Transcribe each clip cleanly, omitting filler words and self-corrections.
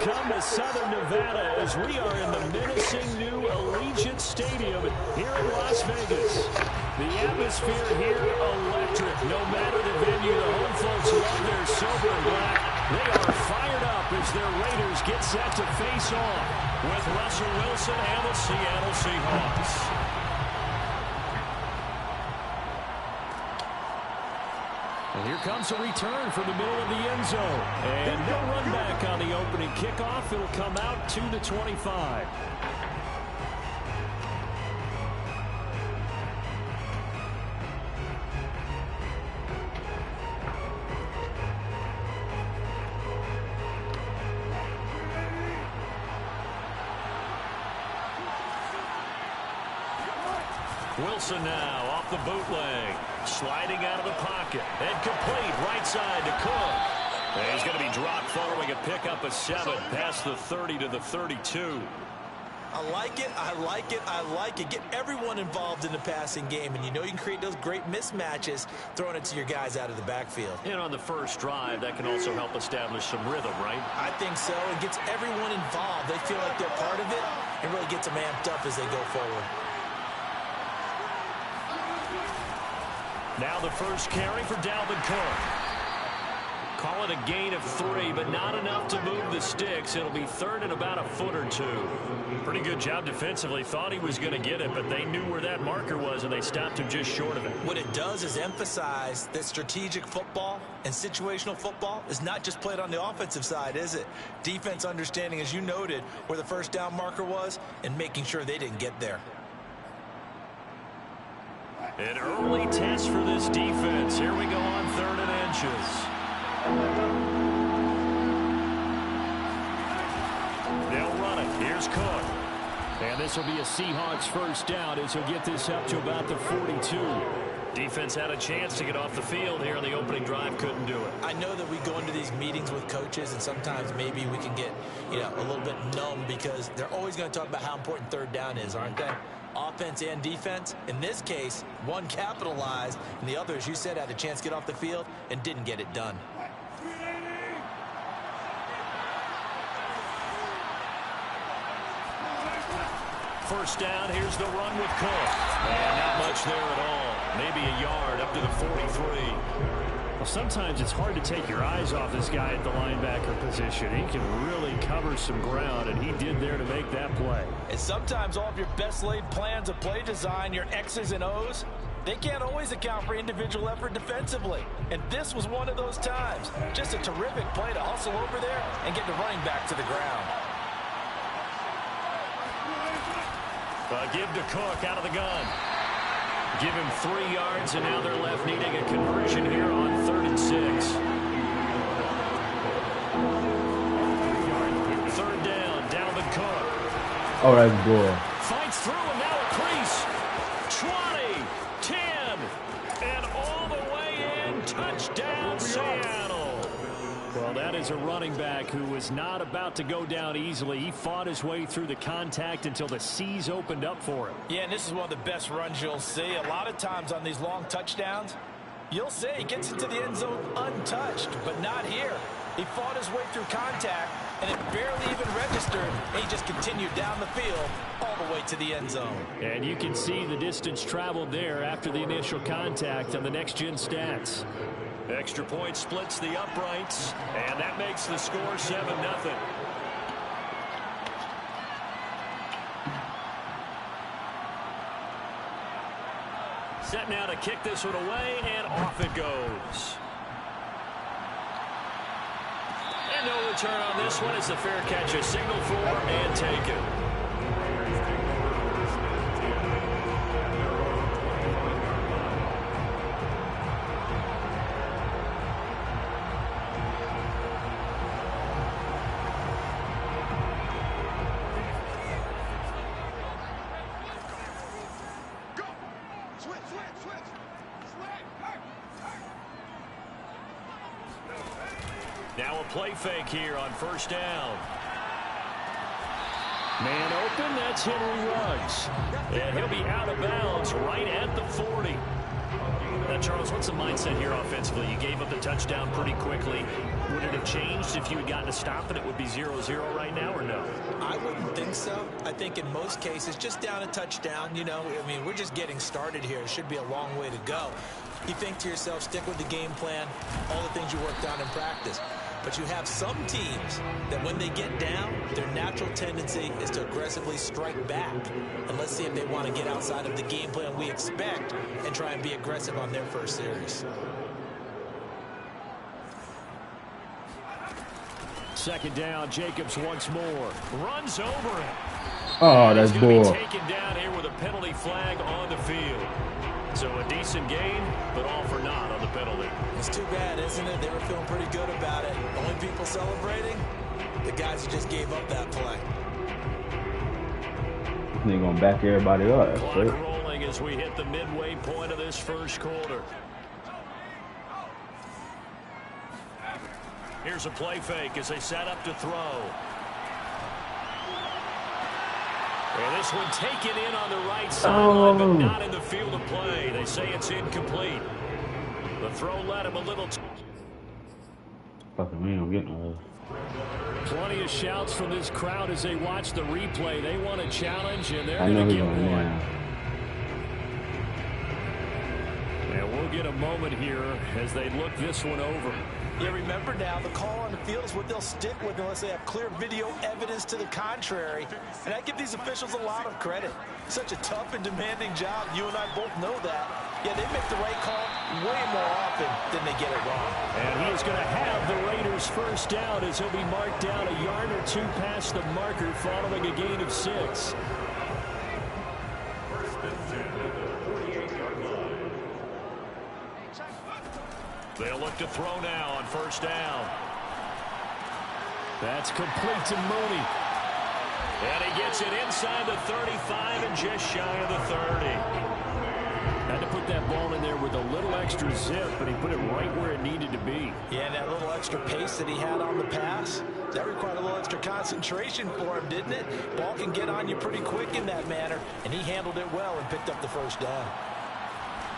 Welcome to Southern Nevada as we are in the menacing new Allegiant Stadium here in Las Vegas. The atmosphere here electric. No matter the venue, the home folks love their silver and black. They are fired up as their Raiders get set to face off with Russell Wilson and the Seattle Seahawks. And here comes a return from the middle of the end zone. And no run back on the opening kickoff. It'll come out to the 25. Wilson now off the bootleg. Sliding out of the pocket. And complete right side to Cook. And he's going to be dropped following a pickup of 7 past the 30 to the 32. I like it. I like it. I like it. Get everyone involved in the passing game. And you know you can create those great mismatches throwing it to your guys out of the backfield. And on the first drive, that can also help establish some rhythm, right? I think so. It gets everyone involved. They feel like they're part of it and really gets them amped up as they go forward. Now the first carry for Dalvin Cook. Call it a gain of 3, but not enough to move the sticks. It'll be third and about a foot or 2. Pretty good job defensively. Thought he was going to get it, but they knew where that marker was, and they stopped him just short of it. What it does is emphasize that strategic football and situational football is not just played on the offensive side, is it? Defense understanding, as you noted, where the first down marker was and making sure they didn't get there. An early test for this defense. Here we go on 3rd and inches. They'll run it. Here's Cook. And this will be a Seahawks first down as he'll get this up to about the 42. Defense had a chance to get off the field here on the opening drive. Couldn't do it. I know that we go into these meetings with coaches, and sometimes maybe we can get, a little bit numb because they're always going to talk about how important 3rd down is, aren't they? Offense and defense. In this case, one capitalized, and the other, as you said, had a chance to get off the field and didn't get it done. First down, here's the run with Cook. And not much there at all. Maybe a yard up to the 43. Well, sometimes it's hard to take your eyes off this guy at the linebacker position. He can really cover some ground, and he did there to make that play. And sometimes all of your best laid plans of play design, your X's and O's, they can't always account for individual effort defensively. And this was one of those times. Just a terrific play to hustle over there and get the running back to the ground. Give to Cook out of the gun. Give him 3 yards, and now they're left needing a conversion here on 3rd and 6. 3rd down, Dalvin Cook. All right, boy. Fights through, and now a crease. 20, 10, and all the way in. Touchdown, Seattle. Well, that is a running back who was not about to go down easily. He fought his way through the contact until the seas opened up for him. Yeah, and this is one of the best runs you'll see. A lot of times on these long touchdowns, you'll see he gets into the end zone untouched, but not here. He fought his way through contact, and it barely even registered, and he just continued down the field all the way to the end zone. And you can see the distance traveled there after the initial contact on the next-gen stats. Extra point splits the uprights, and that makes the score 7-0. Set now to kick this one away, and off it goes. And no return on this one. It's a fair catch, a signal for, and taken. Now a play fake here on first down. Man open, that's Henry Ruggs. And he'll be out of bounds right at the 40. Now, Charles, what's the mindset mindset here offensively? You gave up the touchdown pretty quickly. Would it have changed if you had gotten a stop and it would be 0-0 right now, or no? I wouldn't think so. I think in most cases, just down a touchdown, you know, I mean, we're just getting started here. It should be a long way to go. You think to yourself, stick with the game plan, all the things you worked on in practice. But you have some teams that when they get down, their natural tendency is to aggressively strike back. And let's see if they want to get outside of the game plan we expect and try and be aggressive on their first series. Second down, Jacobs once more. Runs over it. Oh, that's bull. Taken down here with a penalty flag on the field. So a decent gain, but all for naught on the penalty. It's too bad, isn't it? They were feeling pretty good about it. Only people celebrating, the guys who just gave up that play. They're going to back everybody up. Clock rolling as we hit the midway point of this first quarter. Here's a play fake as they set up to throw. And this one taken in on the right sideline, but not in the field of play. They say it's incomplete. The throw led him a little. Fucking man, I'm getting Plenty of shouts from this crowd as they watch the replay. They want a challenge, and they're going to get one. And we'll get a moment here as they look this one over. Yeah, remember now, the call on the field is what they'll stick with unless they have clear video evidence to the contrary. And I give these officials a lot of credit. Such a tough and demanding job. You and I both know that. Yeah, they make the right call way more often than they get it wrong. And he is going to have the Raiders first down as he'll be marked down a yard or two past the marker following a gain of 6. They'll look to throw now on first down. That's complete to Mooney. And he gets it inside the 35 and just shy of the 30. Had to put that ball in there with a little extra zip, but he put it right where it needed to be. Yeah, and that little extra pace that he had on the pass, that required a little extra concentration for him, didn't it? Ball can get on you pretty quick in that manner, and he handled it well and picked up the first down.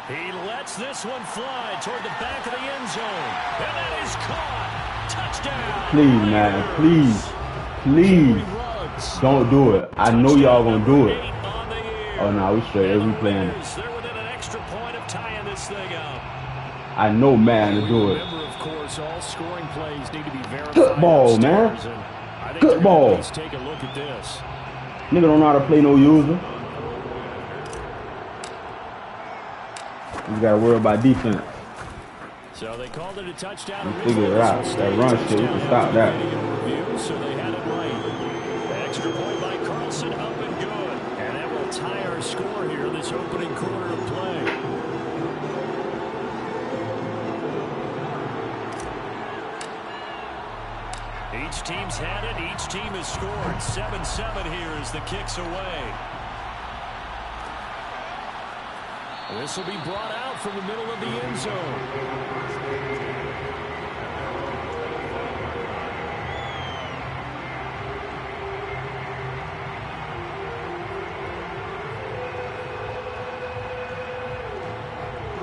He lets this one fly toward the back of the end zone. And that is caught. Touchdown. Please, man. Please. Please. Don't do it. I know y'all going to do it. Oh, no, we straight. Every playing it. They're within an extra point of tying this thing up. I know, man, to do it. Remember, of course, all scoring plays need to be verified. Good ball, man. Good ball. Let's take a look at this. Nigga don't know how to play no user. You gotta worry about defense. So they called it a touchdown. Figure it out. That run shit, we can stop that. So they had it right. The extra point by Carlson up and good. And that will tie our score here in this opening quarter of play. Each team's had it. Each team has scored. 7-7 here as the kick's away. This will be brought out from the middle of the end zone.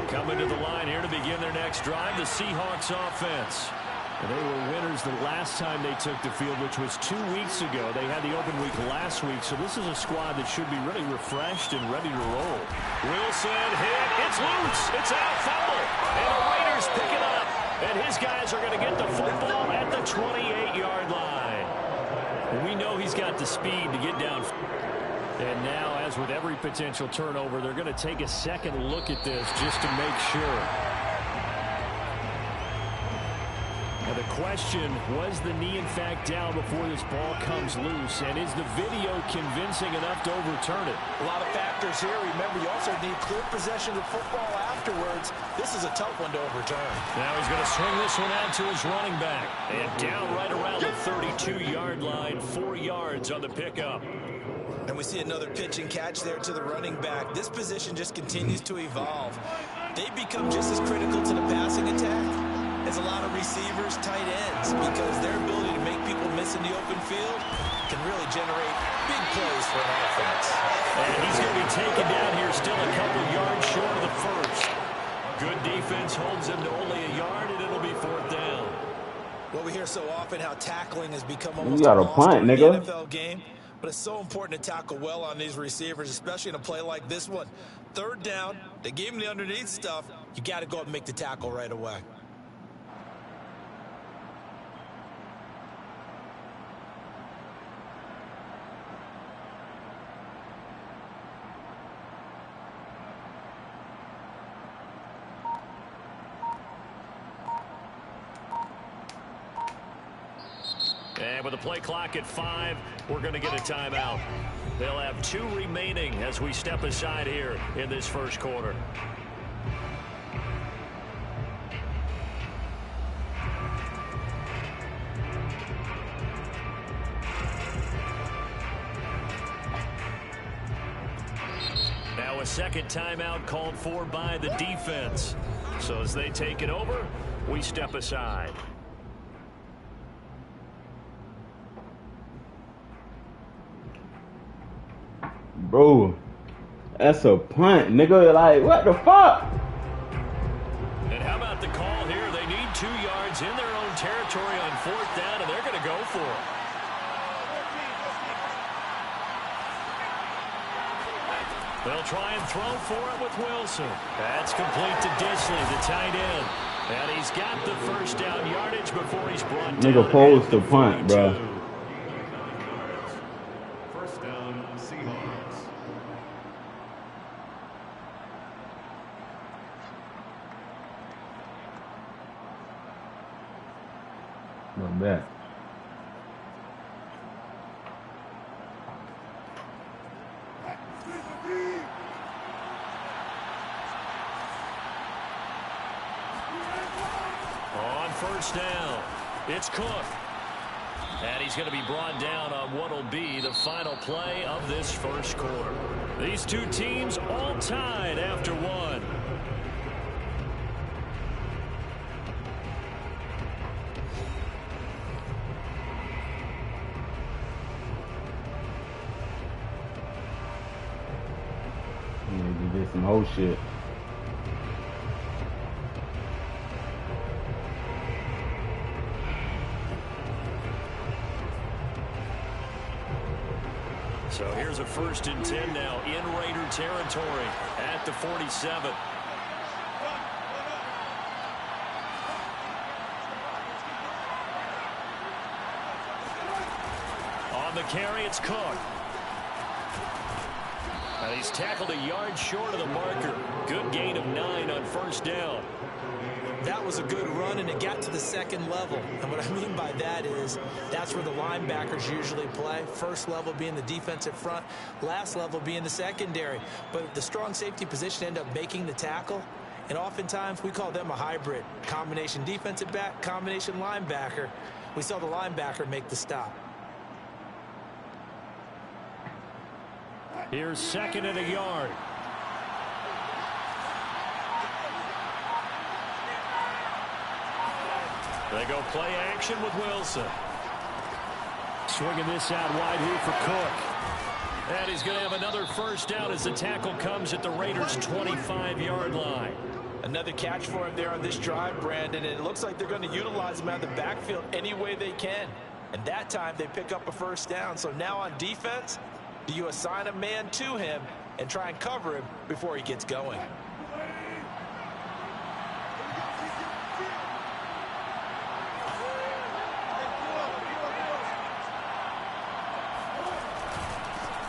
Coming to the line here to begin their next drive, the Seahawks offense. And they were winners the last time they took the field, which was 2 weeks ago. They had the open week last week, so this is a squad that should be really refreshed and ready to roll. Wilson hit. It's loose. It's out. Fumble. And the Raiders pick it up. And his guys are going to get the football at the 28-yard line. And we know he's got the speed to get down. And now, as with every potential turnover, they're going to take a second look at this just to make sure. Now the question, was the knee in fact down before this ball comes loose? And is the video convincing enough to overturn it? A lot of factors here. Remember, you also need clear possession of the football afterwards. This is a tough one to overturn. Now he's going to swing this one out to his running back. And down right around the 32-yard line, 4 yards on the pickup. And we see another pitch and catch there to the running back. This position just continues to evolve. They become just as critical to the passing attack as a lot of receivers, tight ends, because their ability to make people miss in the open field can really generate big plays for an offense. And he's going to be taken down here still a couple yards short of the first. Good defense holds hear so often how tackling has become You almost a got a lost art punt, in the nigga. NFL game. But it's so important to tackle well on these receivers, especially in a play like this one. Third down, they gave him the underneath stuff. You got to go up and make the tackle right away. And with the play clock at 5, we're going to get a timeout. They'll have 2 remaining as we step aside here in this first quarter. Now a second timeout called for by the defense. So as they take it over, we step aside. Bro, that's a punt, nigga. Like, what the fuck? And how about the call here? They need 2 yards in their own territory on 4th down, and they're going to go for it. They'll try and throw for it with Wilson. That's complete to Disley, the tight end. And he's got the first down yardage before he's brought down. Nigga posed the punt, bro. First down, Seahawks. Not bad. On first down, it's Cook. And he's going to be brought down on what will be the final play of this first quarter. These 2 teams all tied after 1. Need to get some whole shit. So here's a 1st and 10 now in Raider territory at the 47. On the carry, it's Cook. And he's tackled a yard short of the marker. Good gain of 9 on first down. That was a good run, and it got to the second level. And what I mean by that is that's where the linebackers usually play. First level being the defensive front, last level being the secondary. But the strong safety position ended up making the tackle. And oftentimes we call them a hybrid. Combination defensive back, combination linebacker. We saw the linebacker make the stop. Here's 2nd and a yard. They go play action with Wilson. Swinging this out wide here for Cook. And he's going to have another first down as the tackle comes at the Raiders' 25-yard line. Another catch for him there on this drive, Brandon, and it looks like they're going to utilize him out of the backfield any way they can. And that time they pick up a first down. So now on defense, do you assign a man to him and try and cover him before he gets going?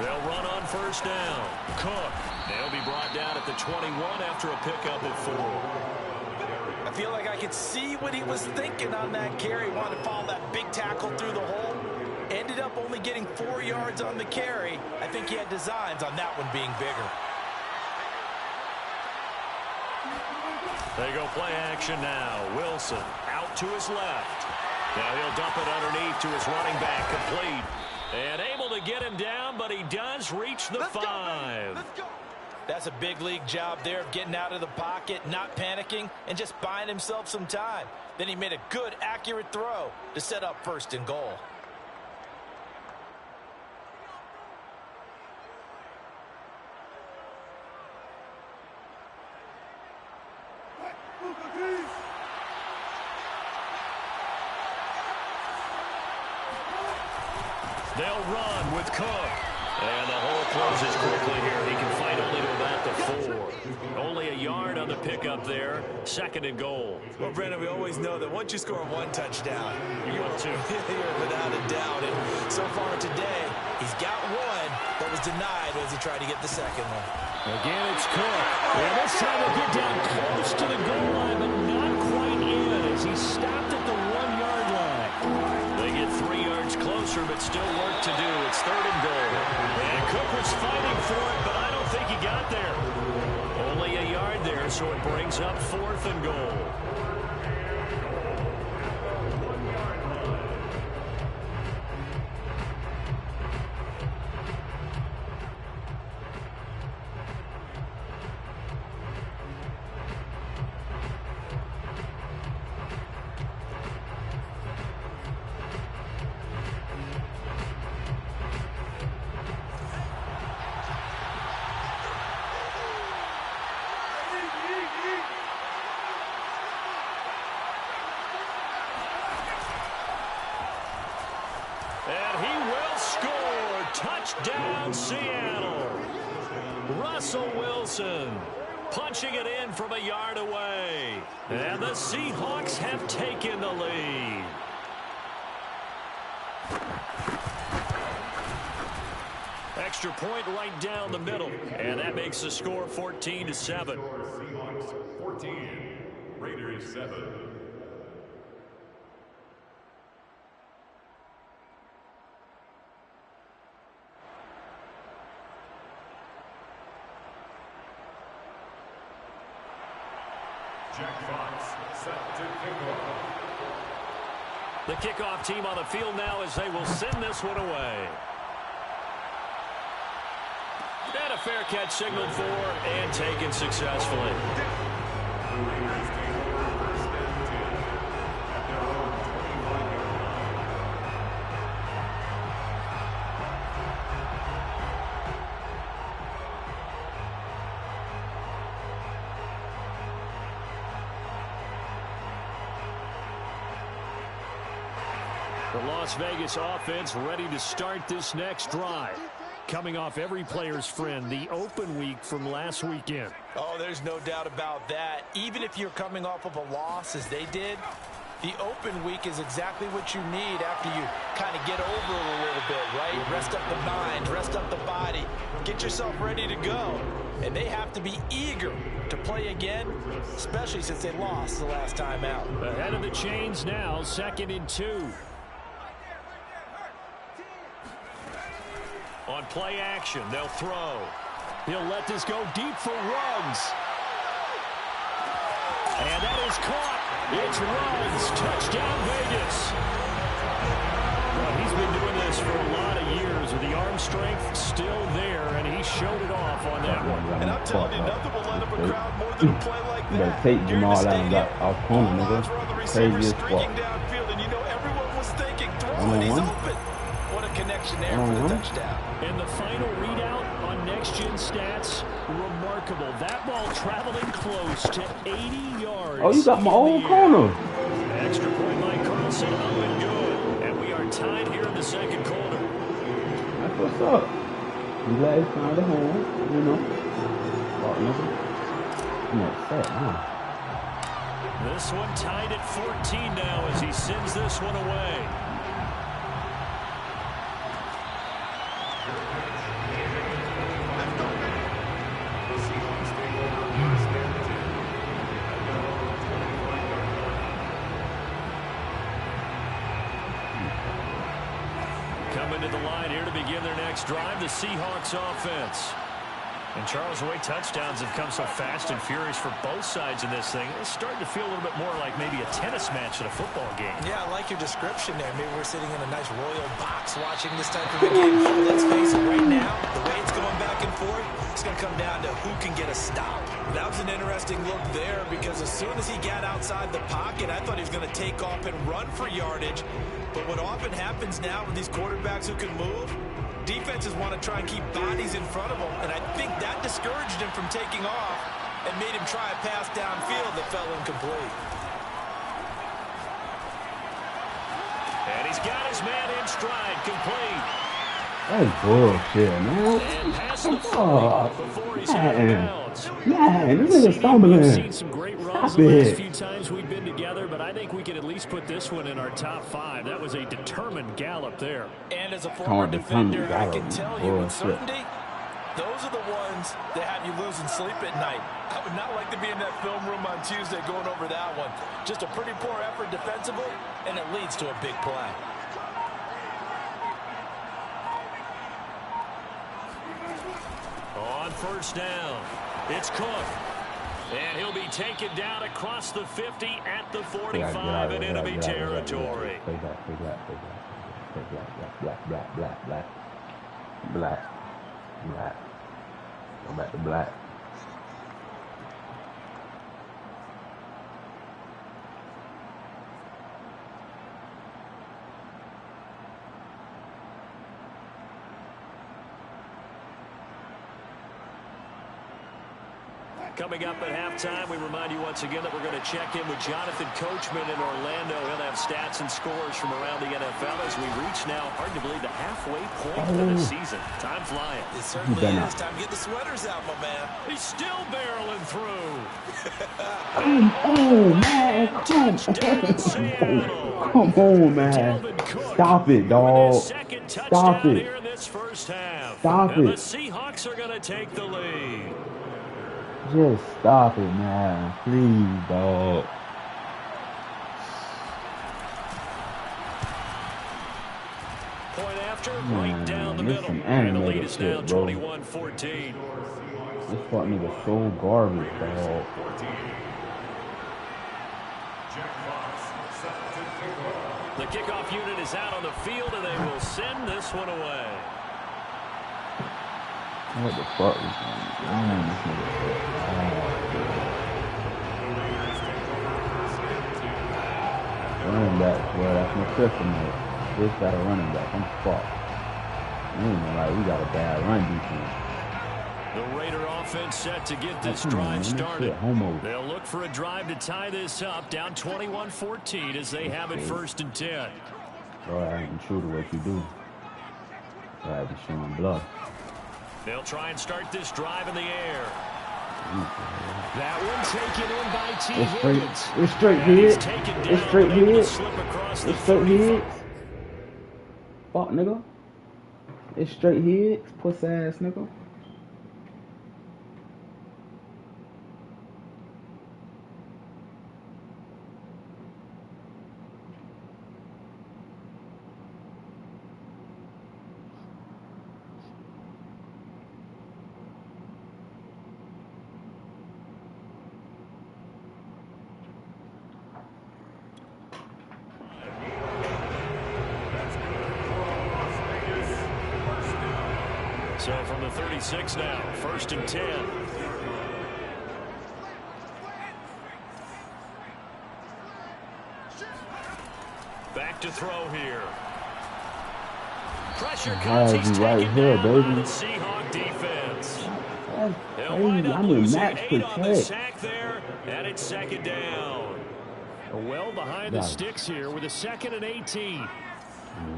They'll run on first down. Cook. They'll be brought down at the 21 after a pickup of 4. I feel like I could see what he was thinking on that carry. Wanted to follow that big tackle through the hole. Ended up only getting 4 yards on the carry. I think he had designs on that one being bigger. They go play action now. Wilson out to his left. Now he'll dump it underneath to his running back, complete. And able to get him down, but he does reach the 5. Let's go. That's a big league job there of getting out of the pocket, not panicking, and just buying himself some time. Then he made a good, accurate throw to set up 1st and goal. They'll run with Cook. And the hole closes quickly here. He can fight only to about the 4. Only a yard on the pickup there. 2nd and goal. Well, Brandon, we always know that once you score 1 touchdown, You want to. you're without a doubt. And so far today, he's got 1 that was denied as he tried to get the 2nd one. Again, it's Cook. And this time they'll get down close to the goal line, but not quite in as he stopped at the 1-yard line. They get 3 yards closer, but still work to do. It's 3rd and goal. And Cook was fighting for it, but I don't think he got there. Only a yard there, so it brings up 4th and goal. And he will score. Touchdown, Seattle. Russell Wilson punching it in from a yard away. And the Seahawks have taken the lead. Extra point right down the middle. And that makes the score 14-7. Seahawks 14, Raiders 7. Jack Fox set to kick off. The kickoff team on the field now as they will send this one away. And a fair catch signaled for and taken successfully. The Raiders take over 1st and 10 at their own 25-yard line. The Las Vegas offense ready to start this next drive. Coming off every player's friend, the open week from last weekend. Oh, there's no doubt about that. Even if you're coming off of a loss as they did, the open week is exactly what you need after you kind of get over it a little bit, right? Rest up the mind, rest up the body, get yourself ready to go. And they have to be eager to play again, especially since they lost the last time out. Ahead of the chains now, 2nd and 2. On play action, they'll throw. He'll let this go deep for Ruggs. And that is caught. It's Ruggs. Touchdown, Vegas. Well, he's been doing this for a lot of years with the arm strength still there, and he showed it off on that one. And I'm telling you, nothing will let up a crowd more than a play like You better that. take Jamal out of corner, all nigga. eyes were on the Crazy receiver as streaking fuck. downfield, and you know everyone was thinking, throw it, he's open. What a connection there for the touchdown. And the final readout on next-gen stats, remarkable. That ball traveling close to 80 yards. Oh, you got my old corner. Extra point by Carlson, and good. And we are tied here in the 2nd quarter. That's what's up. You glad it's kind of home, you know. Oh, nigga. I'm upset, huh? This one tied at 14 now as he sends this one away. Coming to the line here to begin their next drive, the Seahawks offense. And Charles, the way touchdowns have come so fast and furious for both sides in this thing, it's starting to feel a little bit more like maybe a tennis match at a football game. Yeah, I like your description there. Maybe we're sitting in a nice royal box watching this type of a game. Let's face it, right now, the way it's going back and forth, it's going to come down to who can get a stop. That was an interesting look there because as soon as he got outside the pocket, I thought he was going to take off and run for yardage. But what often happens now with these quarterbacks who can move, defenses want to try and keep bodies in front of them, and I think that discouraged him from taking off and made him try a pass downfield that fell incomplete. And he's got his man in stride, complete. That's bullshit, man. And past the 40 Oh, before he's out of man. bounds. Man, this nigga We've stumbling. seen some great runs Stop the last it. few times we've been together, but I think we could at least put this one in our top 5. That was a determined gallop there. And as a former defender, I can tell you with Bullshit. certainty, those are the ones that have you losing sleep at night. I would not like to be in that film room on Tuesday going over that one. Just a pretty poor effort defensively, and it leads to a big play. On first down, it's Cook. And he'll be taken down across the 50 at the 45 in enemy territory. Play back, play black, play black, play black. Go back to black. Coming up at halftime, we remind you once again that we're going to check in with Jonathan Coachman in Orlando. He'll have stats and scores from around the NFL as we reach now, hard to believe, the halfway point of the season. Time flying. It certainly is. Time to get the sweaters out, my man. He's still barreling through. Come on, man. Come on, man. Stop it, dog. Stop it. Here in this first half. Stop and it. The Seahawks are going to take the lead. Just stop it, man. Please, dog. Point after, right down the middle. And the lead is now 21-14. This fuck nigga so garbage, dog. The kickoff unit is out on the field, and they will send this one away. What the fuck is going on? This nigga. Running back, boy, that's my kryptonite. This got a running back. I'm fucked. Like we got a bad run defense. The Raider offense set to get this drive started. They'll look for a drive to tie this up, down 21-14 as they have it first and 10. Bro, I ain't true to what you do. I be showing bluff. They'll try and start this drive in the air. That one taken in by T. Higgins. It's straight hits. It's straight hits. It's straight hits. Fuck, nigga. It's straight hits. Puss ass, nigga. So from the 36 now, first and 10. Back to throw here. Pressure comes. He's taken down by the Seahawk defense. They'll wind up losing 8 on the sack there, and it's second down. Well behind the sticks here with a 2nd and 18.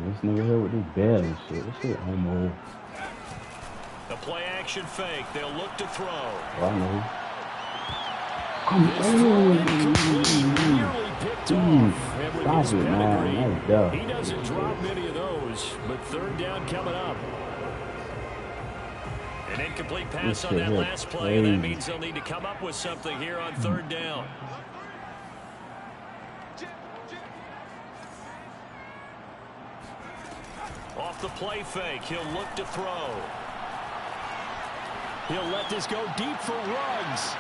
This nigga here with this bad and shit. This shit homo. The play action fake. They'll look to throw. Oh, I know. Nearly picked off. And with his pedigree, he doesn't drop many of those. But third down coming up. An incomplete pass on that last play, and that means they'll need to come up with something here on third down. Off the play fake, he'll look to throw. He'll let this go deep for Ruggs.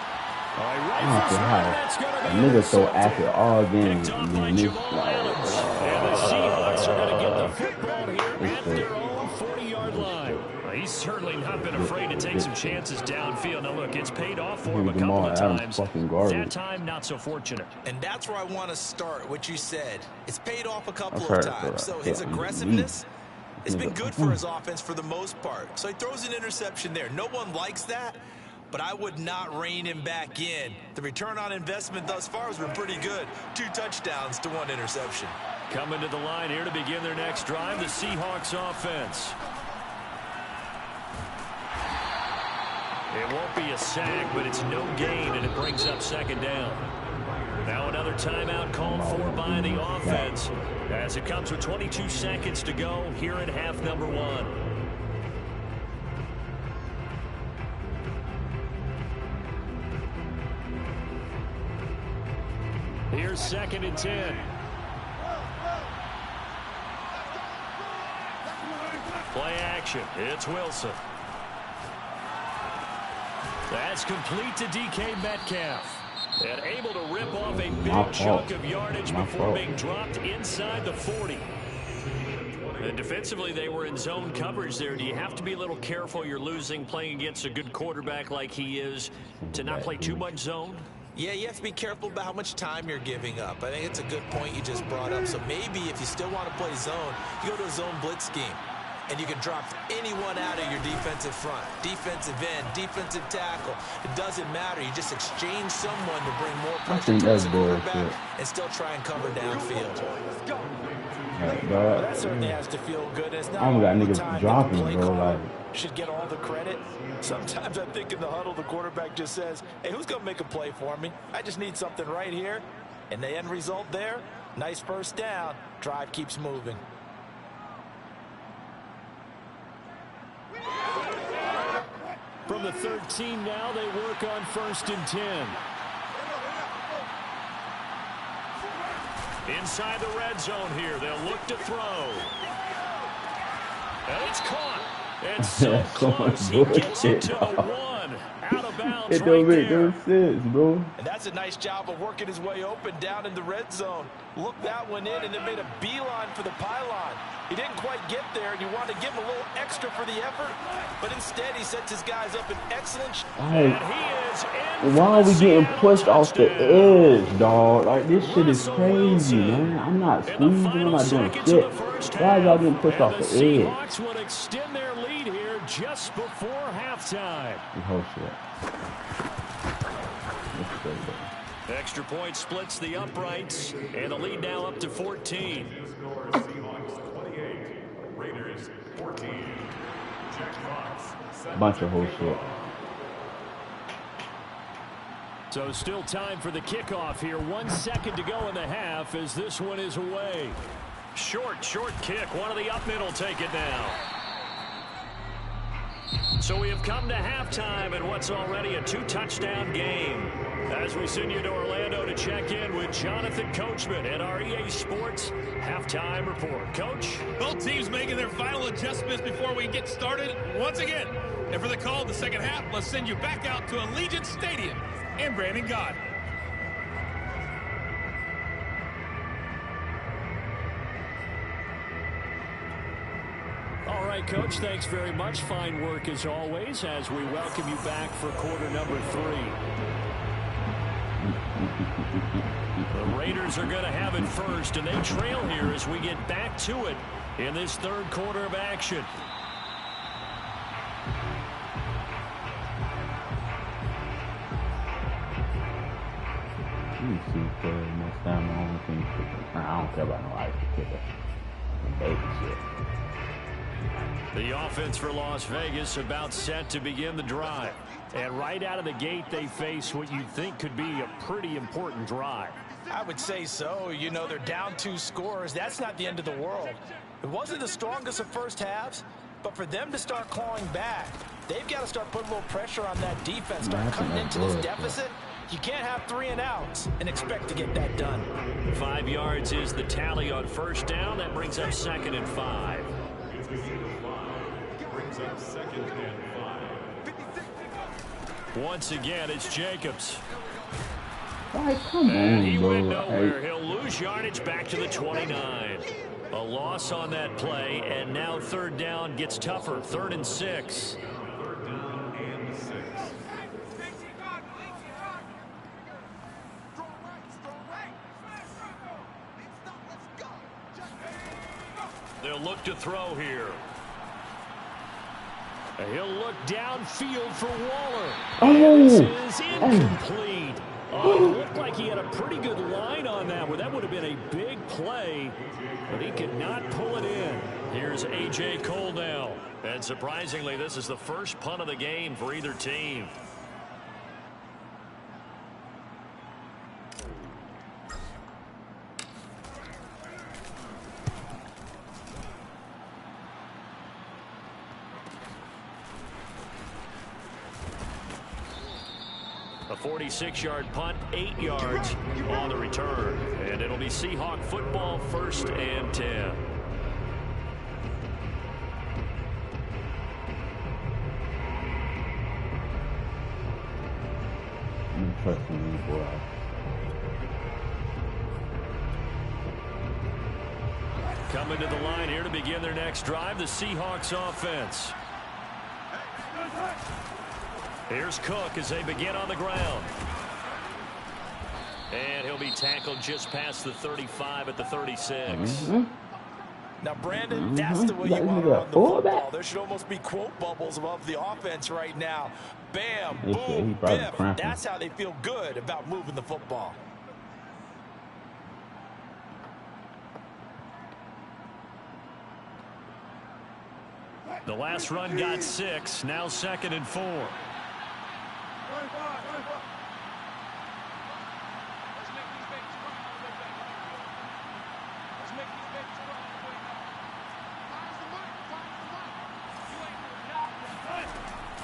All right, that's going to be nigga so active all game. picked off by Jamal Adams. And the Seahawks are going to get the football here at their own 40-yard line. Well, he's certainly not been afraid to take some chances downfield. Now, look, it's paid off for him a couple of times. That time, not so fortunate. And that's where I want to start, what you said. It's paid off a couple of times. So his aggressiveness, it's been good for his offense for the most part. So he throws an interception there. No one likes that, but I would not rein him back in. The return on investment thus far has been pretty good. 2 touchdowns to 1 interception. Coming to the line here to begin their next drive, the Seahawks offense. It won't be a sack, but it's no gain, and it brings up second down. Now another timeout called for by the offense as it comes with 22 seconds to go here in half number 1. Here's 2nd and 10. Play action. It's Wilson. That's complete to DK Metcalf. And able to rip off a big chunk of yardage before being dropped inside the 40. And defensively, they were in zone coverage there. Do you have to be a little careful you're losing playing against a good quarterback like he is to not play too much zone? Yeah, you have to be careful about how much time you're giving up. I think it's a good point you just brought up. So maybe if you still want to play zone, you go to a zone blitz scheme. And you can drop anyone out of your defensive front, defensive end, defensive tackle. It doesn't matter. You just exchange someone to bring more pressure to the quarterback and still try and cover downfield. Well, that certainly has to feel good. It's not all the time that the play caller should get all the credit. Sometimes I think in the huddle, the quarterback just says, hey, who's going to make a play for me? I just need something right here. And the end result there, nice first down. Drive keeps moving. From the 13 now, they work on 1st and 10. Inside the red zone here, they'll look to throw. And it's caught. And so close, he gets it to the 1. Out of bounds it don't make there. no sense, bro. And that's a nice job of working his way open down in the red zone. Looked that one in and then made a beeline for the pylon. He didn't quite get there, and you want to give him a little extra for the effort, but instead he sets his guys up in excellent. Like, why are we getting pushed off the edge, dog? Like, this shit is crazy, man. I'm not squeezing, I'm not doing shit. Why are y'all getting pushed off the edge? Seahawks will extend their lead here just before halftime. Oh, shit. Extra point splits the uprights, and the lead now up to 14. Raiders 14. Jack Fox. Bunch of whole shit. So still time for the kickoff here. 1 second to go in the half as this one is away. Short kick. One of the up mid will take it now. So we have come to halftime in what's already a 2-touchdown game. As we send you to Orlando to check in with Jonathan Coachman at our EA Sports Halftime Report. Coach? Both teams making their final adjustments before we get started once again. And for the call of the second half, let's send you back out to Allegiant Stadium in Brandon God. All right, Coach, thanks very much. Fine work as always as we welcome you back for quarter number 3. The Raiders are going to have it first, and they trail here as we get back to it in this third quarter of action. Next time on the team, I don't care about no ice kicker. Baby shit. The offense for Las Vegas about set to begin the drive. And right out of the gate, they face what you'd think could be a pretty important drive. I would say so. You know, they're down 2 scores. That's not the end of the world. It wasn't the strongest of first halves, but for them to start clawing back, they've got to start putting a little pressure on that defense, start cutting into this deficit. You can't have 3 and outs and expect to get that done. 5 yards is the tally on first down. That brings up 2nd and 5. Brings up 2nd and 5. Once again, it's Jacobs. Like, come And he on, went bro. nowhere. He'll lose yardage back to the 29. A loss on that play, and now third down gets tougher. 3rd and 6. Third down and 6. They'll look to throw here. He'll look downfield for Waller. Oh! This is incomplete. Oh, it looked like he had a pretty good line on that one. That would have been a big play, but he could not pull it in. Here's A.J. Cole now. And surprisingly, this is the first punt of the game for either team. A 46-yard punt, 8 yards on the return. And it'll be Seahawk football, 1st and 10. Trusting me, boy. Coming to the line here to begin their next drive, the Seahawks offense. Here's Cook as they begin on the ground. And he'll be tackled just past the 35 at the 36. Now, Brandon, that's the way you want to run the football. There should almost be quote bubbles above the offense right now. Bam, boom, biff. That's how they feel good about moving the football. The last run got 6, now 2nd and 4.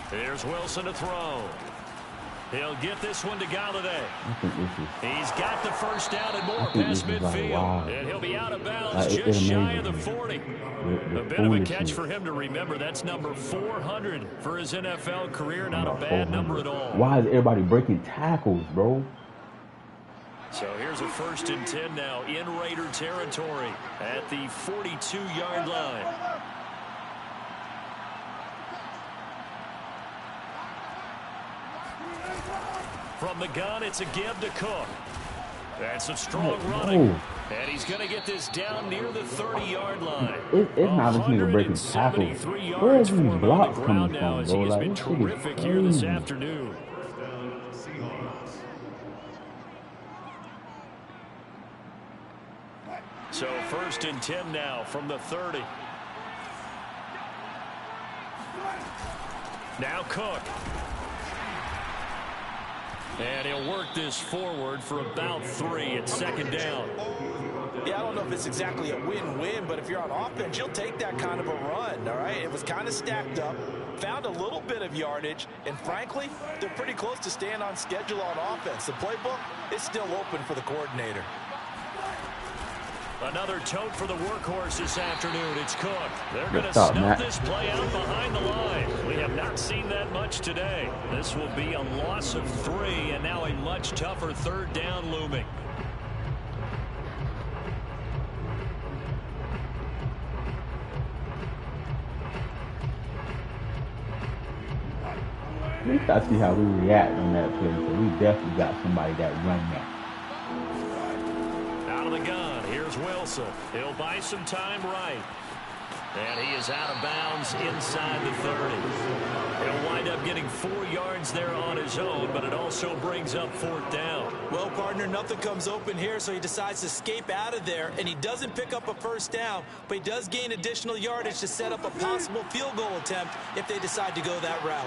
Here's Wilson to throw. He'll get this one to Galladay. He's got the first down and more past midfield. And he'll be out of bounds just shy of the 40. A bit of a catch for him to remember. That's number 400 for his NFL career. Not a bad number at all. Why is everybody breaking tackles, bro? So here's a 1st and 10 now in Raider territory at the 42-yard line. From the gun, it's a give to Cook. That's some strong running. And he's going to get this down near the 30-yard line. It's not this nigga breaking tackles. Where is these blocks coming from, bro? He's Like, been terrific here this afternoon. So 1st and 10 now from the 30. Now Cook. And he'll work this forward for about 3 at 2nd down. Yeah, I don't know if it's exactly a win-win, but if you're on offense, you'll take that kind of a run, all right? It was kind of stacked up, found a little bit of yardage, and frankly, they're pretty close to staying on schedule on offense. The playbook is still open for the coordinator. Another tote for the workhorse this afternoon. It's Cook. They're going to snuff this play out behind the line. We have not seen that much today. This will be a loss of 3, and now a much tougher 3rd down looming. At least I see how we react on that play. So we definitely got somebody that run that. Out of the gun, here's Wilson. He'll buy some time right. And he is out of bounds inside the 30. He'll wind up getting 4 yards there on his own, but it also brings up 4th down. Well, partner, nothing comes open here, so he decides to escape out of there, and he doesn't pick up a 1st down, but he does gain additional yardage to set up a possible field goal attempt if they decide to go that route.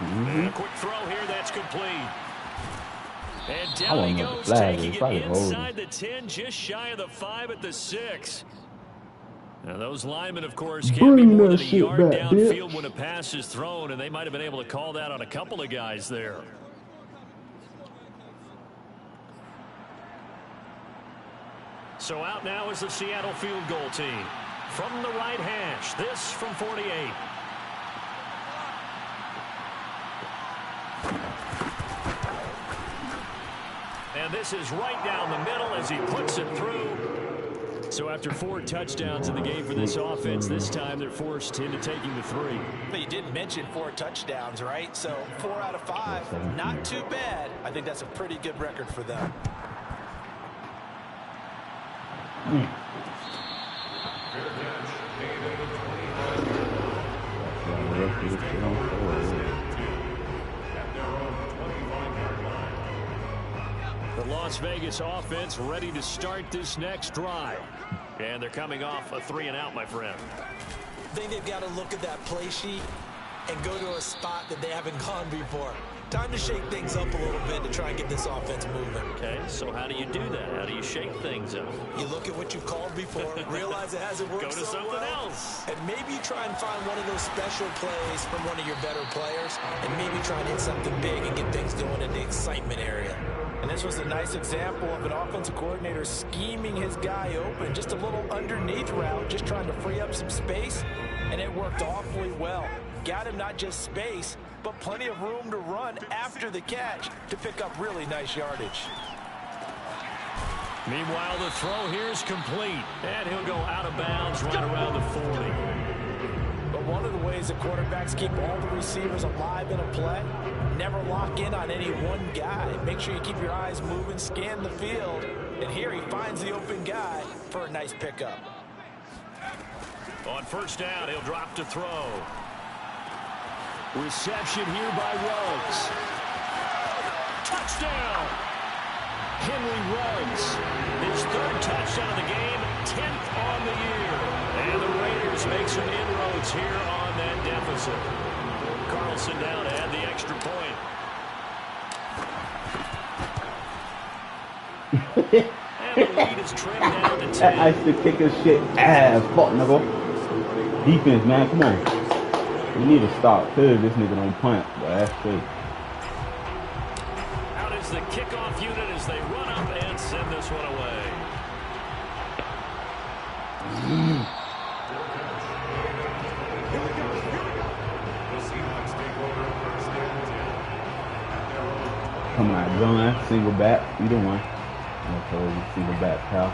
And a quick throw here, that's complete. And down he goes, taking it inside the 10, just shy of the 5 at the 6. Now, those linemen, of course, can't be more than a yard downfield when a pass is thrown, and they might have been able to call that on a couple of guys there. So out now is the Seattle field goal team. From the right hash, this from 48. And this is right down the middle as he puts it through. So after 4 touchdowns in the game for this offense, this time they're forced into taking the 3. But you did mention 4 touchdowns, right? So 4 out of 5, not too bad. I think that's a pretty good record for them. Las Vegas offense ready to start this next drive. And they're coming off a 3-and-out, my friend. I think they've got to look at that play sheet and go to a spot that they haven't gone before. Time to shake things up a little bit to try and get this offense moving. Okay, so how do you do that? How do you shake things up? You look at what you've called before, realize it hasn't worked Go to so something well, else. and maybe try and find one of those special plays from one of your better players, and maybe try and hit something big and get things going in the excitement area. And this was a nice example of an offensive coordinator scheming his guy open, just a little underneath route, just trying to free up some space, and it worked awfully well. Got him not just space, but plenty of room to run after the catch to pick up really nice yardage. Meanwhile, the throw here is complete, and he'll go out of bounds right around the 40. But one of the ways that quarterbacks keep all the receivers alive in a play, never lock in on any one guy. Make sure you keep your eyes moving, scan the field, and here he finds the open guy for a nice pickup. On first down, he'll drop to throw. Reception here by Ruggs. Touchdown! Henry Ruggs, his third touchdown of the game, 10th on the year. And the Raiders make some inroads here on that deficit. Carlson down to add the extra point. And the lead is trimmed down to 10. That ice to kick his shit ass. Fuck, nigga. Defense, man, come on. We need to stop. Cause this nigga don't punt, but that's crazy. Out is the kickoff unit as they run up and send this one away. Come on, John. Single back. Either one. Okay, single back, pal.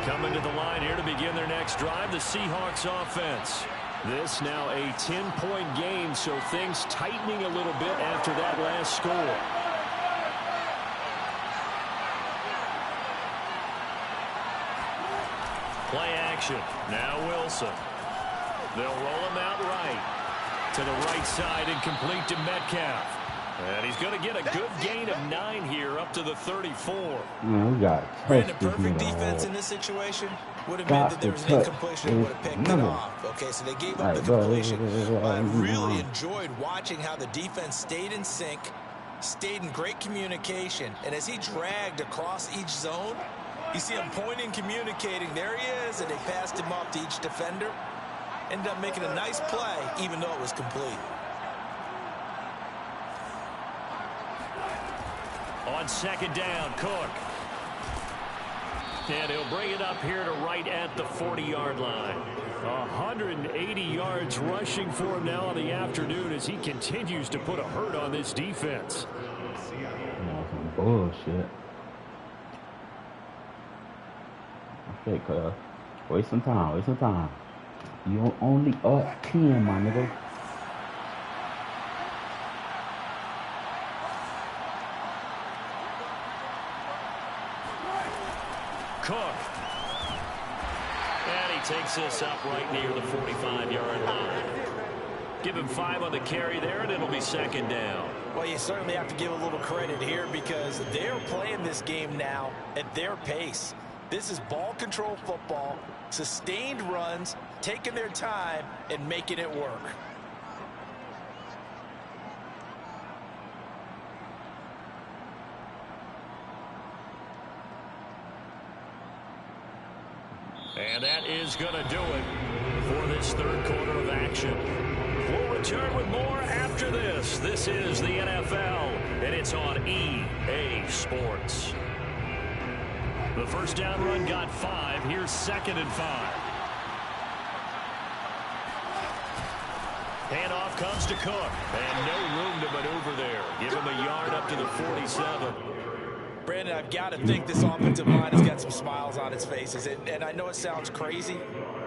Coming to the line here to begin their next drive, the Seahawks offense. This now a 10-point game, so things tightening a little bit after that last score. Play action. Now Wilson. They'll roll him out right. To the right side and complete to Metcalf. And he's going to get a good gain of 9 here up to the 34. Man, we got Brandon, perfect defense in this situation would have meant that there was an incompletion and would have picked it off. Okay, so they gave up the completion. I really enjoyed watching how the defense stayed in sync, stayed in great communication, and as he dragged across each zone, you see him pointing, communicating. There he is, and they passed him off to each defender. Ended up making a nice play, even though it was complete. On second down, Cook. And he'll bring it up here to right at the 40-yard line. 180 yards rushing for him now in the afternoon as he continues to put a hurt on this defense. Bullshit. Okay, cuz. Waste some time, waste some time. You only up 10, my nigga. Cook. And he takes this up right near the 45-yard line. Give him 5 on the carry there, and it'll be second down. Well, you certainly have to give a little credit here because they're playing this game now at their pace. This is ball control football, sustained runs, taking their time, and making it work. And that is going to do it for this third quarter of action. We'll return with more after this. This is the NFL, and it's on EA Sports. The first down run got 5. Here's 2nd and 5. Handoff comes to Cook, and no room to maneuver there. Give him a yard up to the 47. Brandon, I've got to think this offensive line has got some smiles on its faces. And I know it sounds crazy,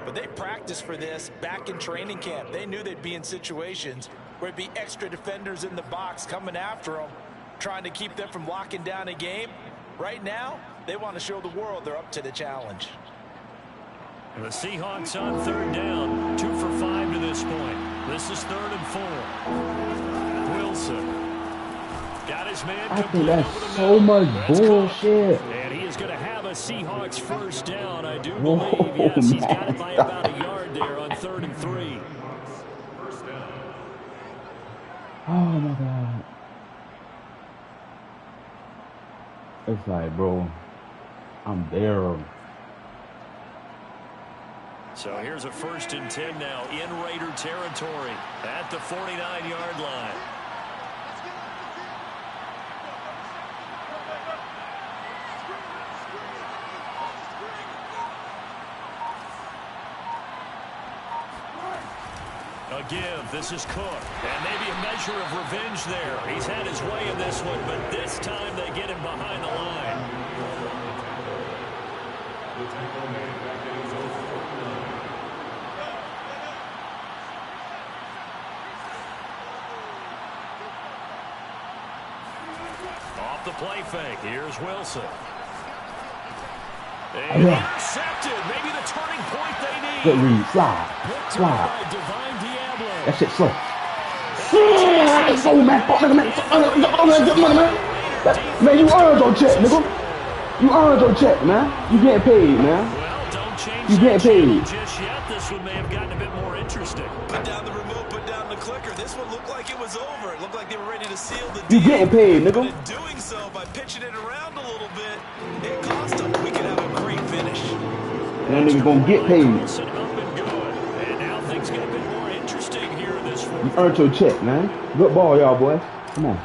but they practiced for this back in training camp. They knew they'd be in situations where it'd be extra defenders in the box coming after them, trying to keep them from locking down a game. Right now, they want to show the world they're up to the challenge. And the Seahawks on third down, 2 for 5 to this point. This is 3rd and 4. Wilson. Got his man I think complete over that's the so middle. much That's bullshit. Cook. And he is going to have a Seahawks first down. I do Whoa, believe, yes, he's got it man, by stop. about a yard there on 3rd and 3. Oh my God. It's like, bro, I'm there. So here's a 1st and 10 now in Raider territory at the 49-yard line. A give. This is Cook. And maybe a measure of revenge there. He's had his way in this one, but this time they get him behind the line. Off the play fake. Here's Wilson. And intercepted. Maybe the turning point they need. Good read. Slide. Slide. That shit slow. Slow, man. Fuck, nigga, man. Man, you earned your check, nigga. You earned your check, man. You getting paid, man. Well, don't change you getting paid just yet. This one may have gotten a bit more interesting. Put down the remote, put down the clicker. This one looked like it was over. It looked like they were ready to seal the deal. You getting paid, nigga. But in doing so, by pitching it around a little bit, it cost them. We could have a great finish. That nigga gonna get paid. And now things get a bit more interesting here in this fourth. You earned your check, man. Good ball, y'all, boys. Come on.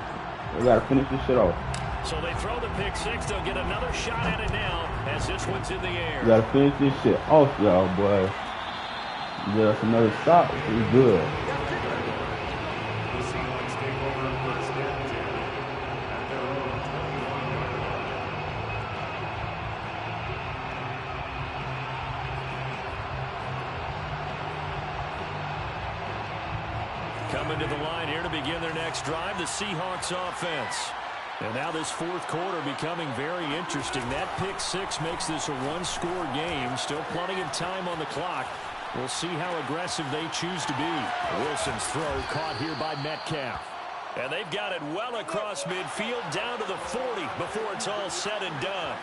We gotta finish this shit off. So they throw the pick six. They'll get another shot at it now as this one's in the air. We gotta finish this shit off, y'all, boys. Give us another stop. It's good. Coming to the line here to begin their next drive, the Seahawks offense. And now this fourth quarter becoming very interesting. That pick six makes this a one-score game. Still plenty of time on the clock. We'll see how aggressive they choose to be. Wilson's throw caught here by Metcalf. And they've got it well across midfield down to the 40 before it's all said and done.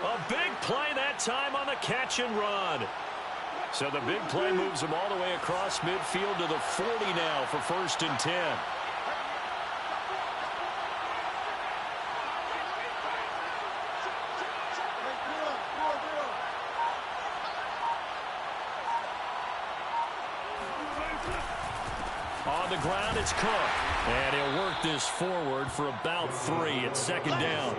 A big play that time on the catch and run. So the big play moves them all the way across midfield to the 40 now for 1st and 10. On the ground, it's Cook. And he'll work this forward for about 3 at 2nd down.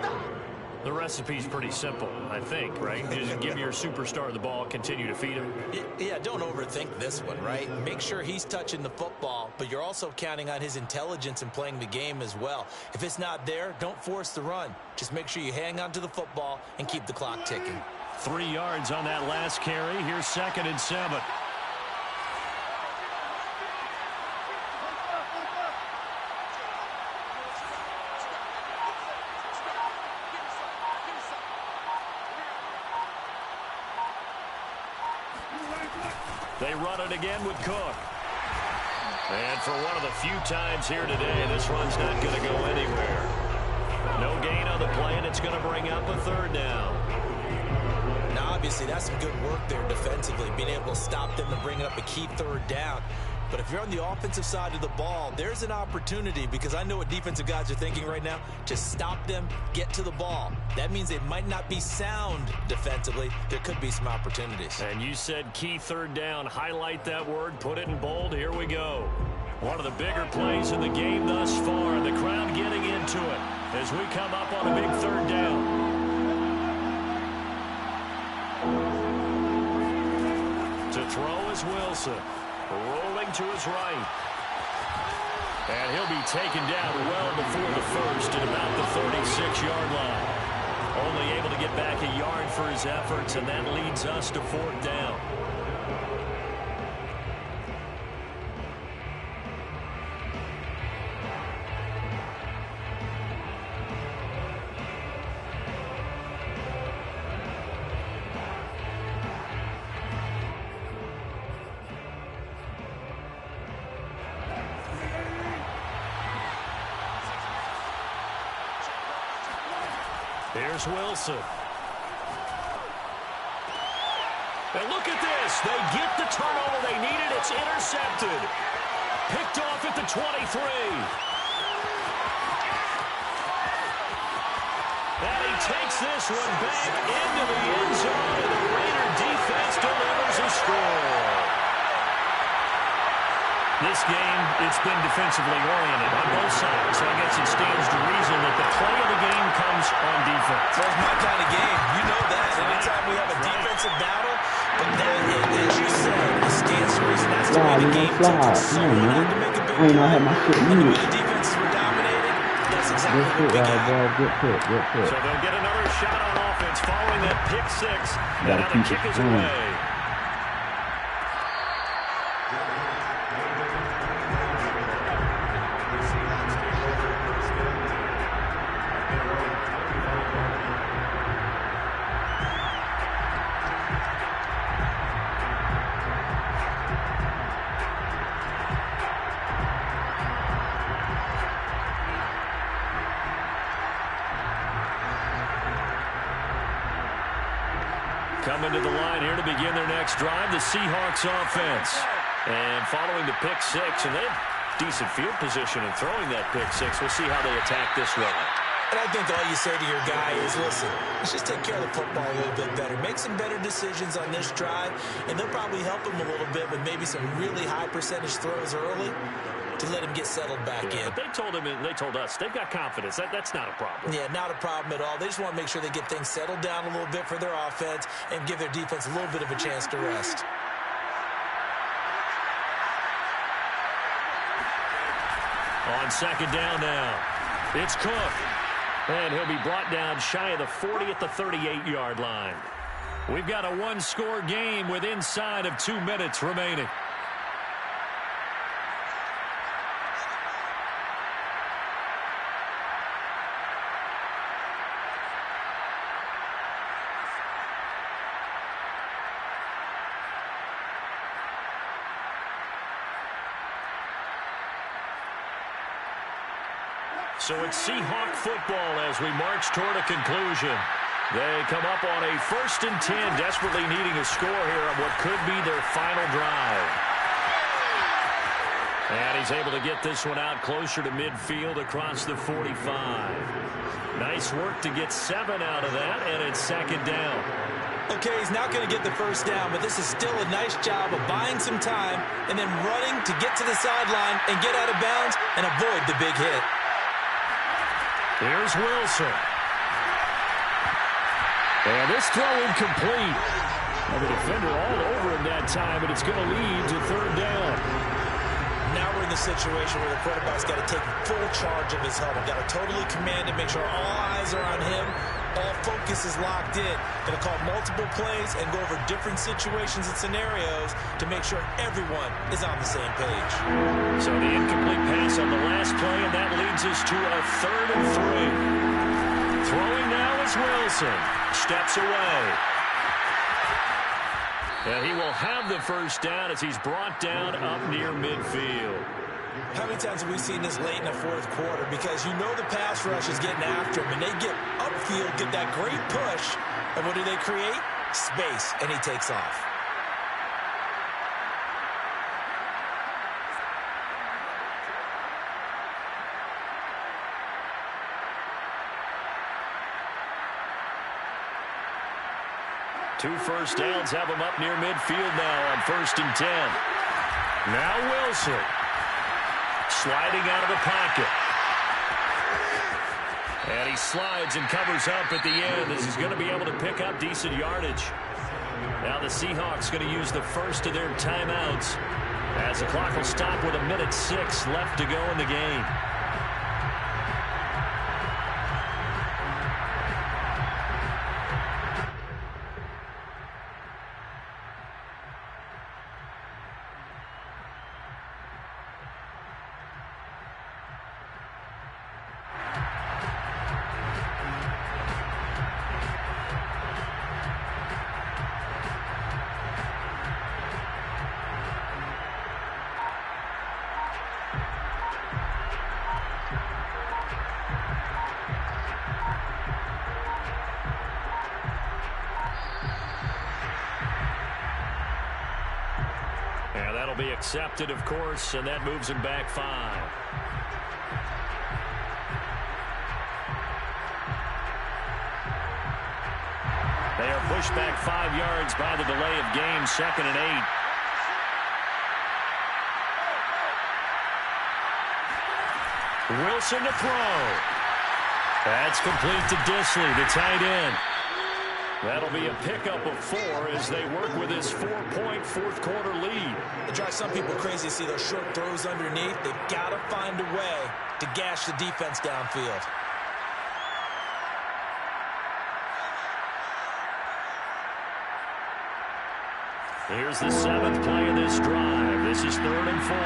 The recipe's pretty simple, I think, right? Just give your superstar the ball, continue to feed him. Yeah, don't overthink this one, right? Make sure he's touching the football, but you're also counting on his intelligence in playing the game as well. If it's not there, don't force the run. Just make sure you hang on to the football and keep the clock ticking. 3 yards on that last carry. Here's 2nd and 7. They run it again with Cook. And for one of the few times here today, this run's not going to go anywhere. No gain on the play, and it's going to bring up a 3rd down. Now, obviously, that's some good work there defensively, being able to stop them and bring up a key 3rd down. But if you're on the offensive side of the ball, there's an opportunity, because I know what defensive guys are thinking right now, to stop them, get to the ball. That means they might not be sound defensively. There could be some opportunities. And you said key 3rd down. Highlight that word. Put it in bold. Here we go. One of the bigger plays in the game thus far. The crowd getting into it as we come up on a big 3rd down. To throw is Wilson. Rolling to his right. And he'll be taken down well before the 1st at about the 36-yard line. Only able to get back a yard for his efforts, and that leads us to 4th down. Here's Wilson. And look at this. They get the turnover they needed. It's intercepted. Picked off at the 23. And he takes this one back into the end zone, and the Raider defense delivers a score. This game, it's been defensively oriented on both sides, so I guess it stands to reason that the play of the game comes on defense. Well, it's my kind of game. You know that. Anytime we have a defensive battle, but that, as you said, it stands to reason that's the way the game took someone out to make a big play. And the way the defenses were dominated, that's exactly what we got. Good pick. So they'll get another shot on offense following that pick six. And now the kick is away. Coming to the line here to begin their next drive, the Seahawks offense. And following the pick six, and they have decent field position in throwing that pick six. We'll see how they attack this one. And I think all you say to your guy is, listen, let's just take care of the football a little bit better. Make some better decisions on this drive, and they'll probably help him a little bit with maybe some really high percentage throws early to let him get settled back in. But they told him, and they told us, they've got confidence. That's not a problem. Yeah, not a problem at all. They just want to make sure they get things settled down a little bit for their offense and give their defense a little bit of a chance to rest. On second down now, it's Cook. And he'll be brought down shy of the 40 at the 38-yard line. We've got a one-score game with inside of 2 minutes remaining. So it's Seahawk football as we march toward a conclusion. They come up on a 1st and 10, desperately needing a score here on what could be their final drive. And he's able to get this one out closer to midfield across the 45. Nice work to get 7 out of that, and it's second down. Okay, he's not going to get the first down, but this is still a nice job of buying some time and then running to get to the sideline and get out of bounds and avoid the big hit. Here's Wilson. And this throw incomplete. And the defender all over him that time, and it's going to lead to third down. Now we're in the situation where the quarterback's got to take full charge of his helmet. Got to totally command it, make sure all eyes are on him. All focus is locked in. Going to call multiple plays and go over different situations and scenarios to make sure everyone is on the same page. So the incomplete pass on the last play, and that leads us to a 3rd and 3. Throwing now is Wilson. Steps away. And he will have the first down as he's brought down up near midfield. How many times have we seen this late in the 4th quarter? Because you know the pass rush is getting after him, and they get upfield, get that great push, and what do they create? Space, and he takes off. Two first downs have him up near midfield now on 1st and 10. Now Wilson. Sliding out of the pocket. And he slides and covers up at the end as he's going to be able to pick up decent yardage. Now the Seahawks going to use the first of their timeouts as the clock will stop with 1:06 left to go in the game. And that'll be accepted, of course, and that moves him back 5. They are pushed back 5 yards by the delay of game, 2nd and 8. Wilson to throw. That's complete to Disley, the tight end. That'll be a pickup of 4 as they work with this 4-point fourth-quarter lead. It drives some people crazy to see those short throws underneath. They've got to find a way to gash the defense downfield. Here's the 7th play of this drive. This is 3rd and 4.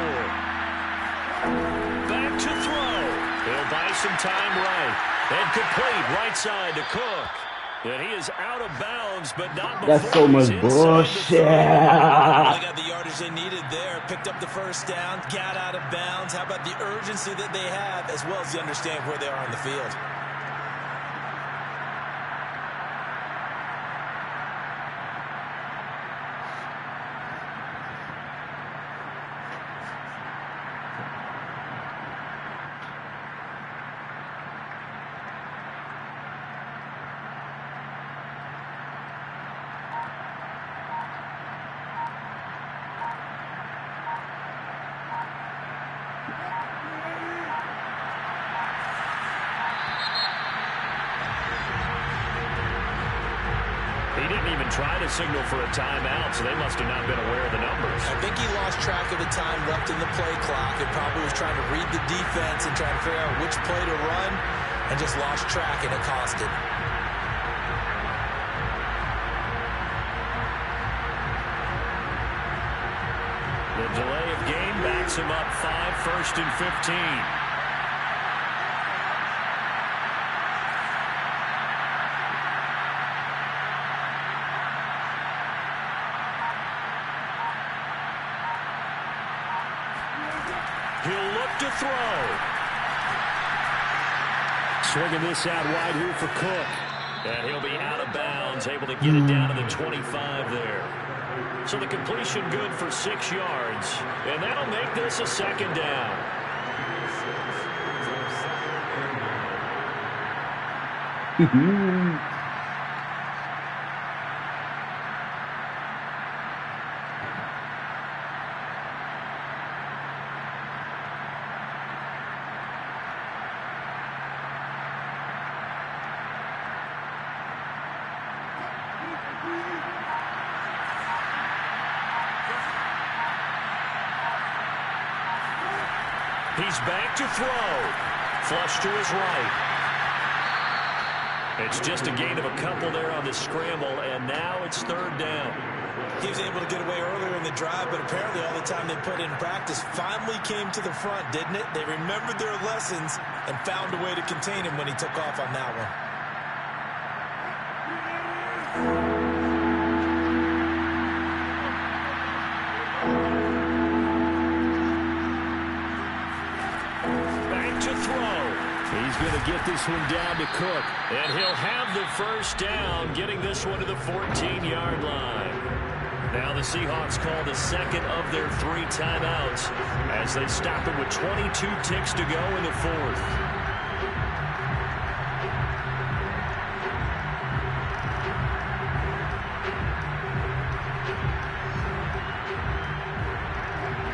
Back to throw. He'll buy some time right. And complete right side to Cook. And he is out of bounds, but not before. That's so much bullshit. They got the yardage they needed there. Picked up the first down. Got out of bounds. How about the urgency that they have, as well as the understanding where they are on the field? He didn't even try to signal for a timeout, so they must have not been aware of the numbers. I think he lost track of the time left in the play clock and probably was trying to read the defense and trying to figure out which play to run and just lost track, and it cost him. The delay of game backs him up 5, 1st and 15. He'll look to throw. Swinging this out wide here for Cook. And he'll be out of bounds, able to get it down to the 25 there. So the completion good for 6 yards. And that'll make this a 2nd down. He's back to throw. Flush to his right. It's just a gain of a couple there on the scramble, and now it's 3rd down. He was able to get away earlier in the drive, but apparently all the time they put in practice finally came to the front, didn't it? They remembered their lessons and found a way to contain him when he took off on that one. He's going to get this one down to Cook. And he'll have the 1st down, getting this one to the 14-yard line. Now the Seahawks call the 2nd of their 3 timeouts as they stop it with 22 ticks to go in the 4th.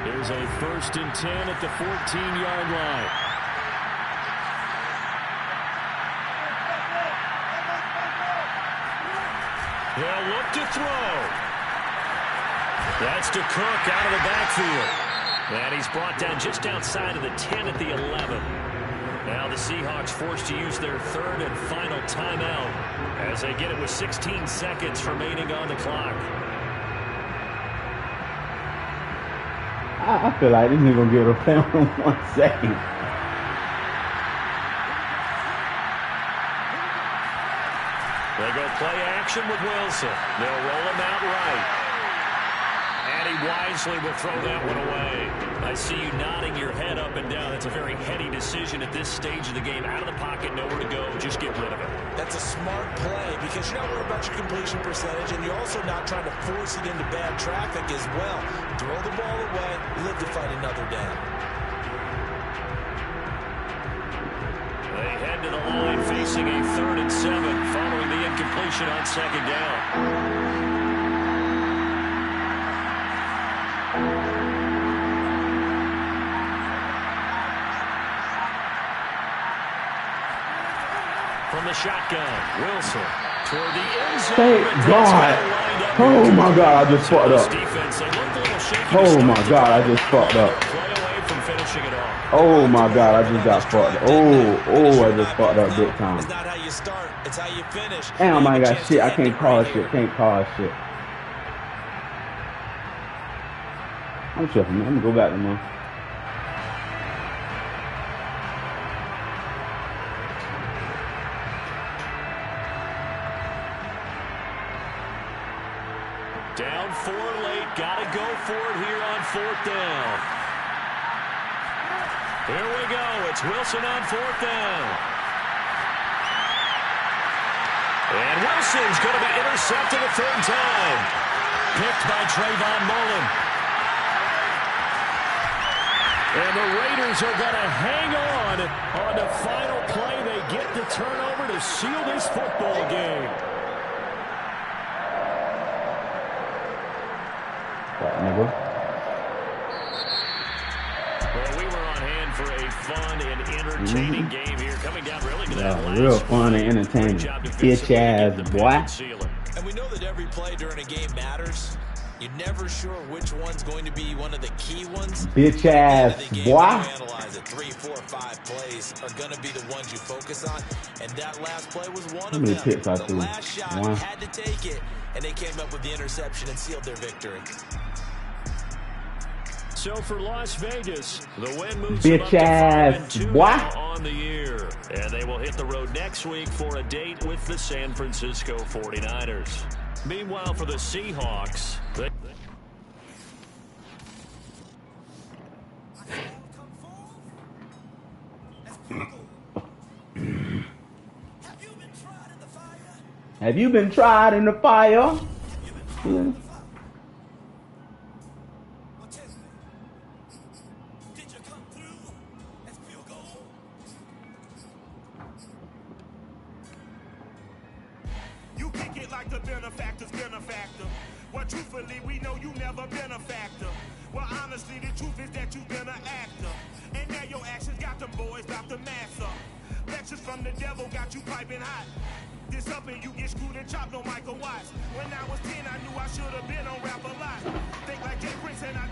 Here's a 1st and 10 at the 14-yard line. They'll look to throw. That's to Cook out of the backfield. And he's brought down just outside of the 10 at the 11. Now the Seahawks forced to use their 3rd and final timeout as they get it with 16 seconds remaining on the clock. I feel like this nigga gonna get a penalty in 1 second. They go play action with Wilson. They'll roll him out right. And he wisely will throw that one away. I see you nodding your head up and down. That's a very heady decision at this stage of the game. Out of the pocket, nowhere to go. Just get rid of it. That's a smart play because you're not worried about your completion percentage, and you're also not trying to force it into bad traffic as well. Throw the ball away, live to fight another down. They head to the line facing a 3rd and 7 following the incompletion on 2nd down. From the shotgun, Wilson toward the end zone. Thank God. Oh my God, I just fucked up. Oh my God, I just fucked up. Oh my God, I just got fucked up. Oh, I just fucked up big time. It's not how you start, it's how you finish. Damn, I got shit. I can't call shit. Can't call shit. I'm tripping, man. I'm gonna go back to my. Down 4 late. Gotta go for it here on 4th down. Here we go. It's Wilson on 4th down. And Wilson's going to be intercepted a 3rd time. Picked by Trayvon Mullen. And the Raiders are going to hang on the final play. They get the turnover to seal this football game. Well, we were on hand for a fun and entertaining game here. Coming down really to that last real fun and entertaining. Bitch ass boy. And we know that every play during a game matters. You're never sure which one's going to be one of the key ones. Bitch ass boy. Analyze it. 3, 4, 5 plays are going to be the ones you focus on. And that last play was one of them. The last shot had to take it. And they came up with the interception and sealed their victory. So for Las Vegas, the win moves bitch ass what on the year. And they will hit the road next week for a date with the San Francisco 49ers. Meanwhile, for the Seahawks, have you been tried in the fire? Yeah. You kick it like the benefactor's benefactor. Well, truthfully, we know you never been a factor. Well, honestly, the truth is that you've been an actor. And now your actions got them boys about to mass up. Lectures from the devil got you piping hot. This up and you get screwed and chopped on Michael Watts. When I was 10, I knew I should have been on rap a lot. Think like Jay Prince and I do.